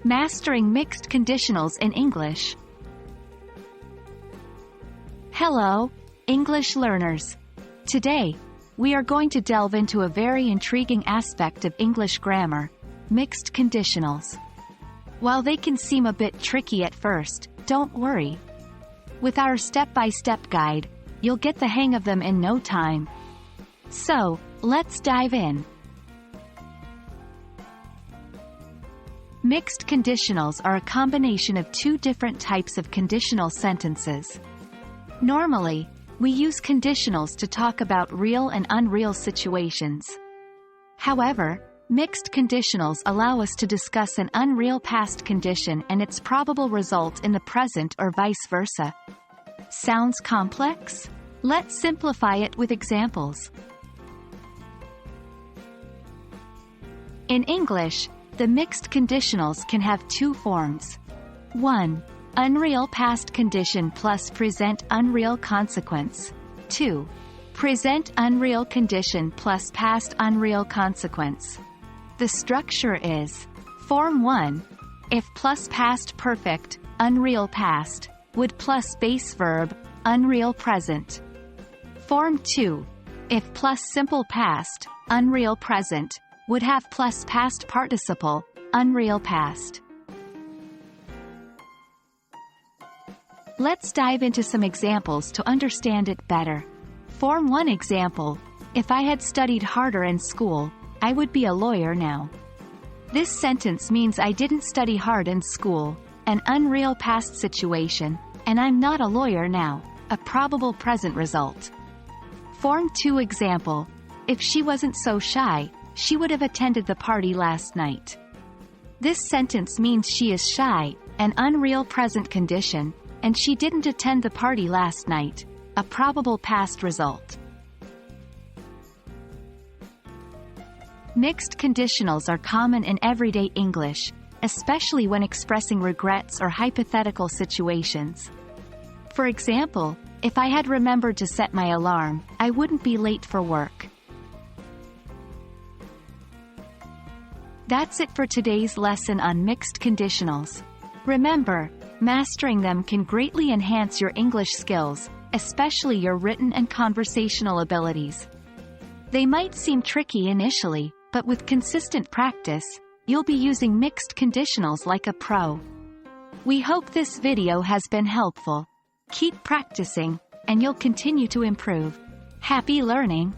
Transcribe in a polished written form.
Mastering mixed conditionals in English. Hello, English learners. Today, we are going to delve into a very intriguing aspect of English grammar, mixed conditionals. While they can seem a bit tricky at first, don't worry. With our step-by-step guide, you'll get the hang of them in no time. So, let's dive in. Mixed conditionals are a combination of two different types of conditional sentences. Normally, we use conditionals to talk about real and unreal situations. However, mixed conditionals allow us to discuss an unreal past condition and its probable result in the present or vice versa. Sounds complex? Let's simplify it with examples. In English, the mixed conditionals can have two forms. 1. Unreal past condition plus present unreal consequence. 2. Present unreal condition plus past unreal consequence. The structure is: Form 1. If plus past perfect, unreal past, would plus base verb, unreal present. Form 2. If plus simple past, unreal present, would have plus past participle, unreal past. Let's dive into some examples to understand it better. Form 1 example: If I had studied harder in school, I would be a lawyer now. This sentence means I didn't study hard in school, an unreal past situation, and I'm not a lawyer now, a probable present result. Form 2 example: If she wasn't so shy, she would have attended the party last night. This sentence means she is shy, an unreal present condition, and she didn't attend the party last night, a probable past result. Mixed conditionals are common in everyday English, especially when expressing regrets or hypothetical situations. For example, if I had remembered to set my alarm, I wouldn't be late for work. That's it for today's lesson on mixed conditionals. Remember, mastering them can greatly enhance your English skills, especially your written and conversational abilities. They might seem tricky initially, but with consistent practice, you'll be using mixed conditionals like a pro. We hope this video has been helpful. Keep practicing, and you'll continue to improve. Happy learning!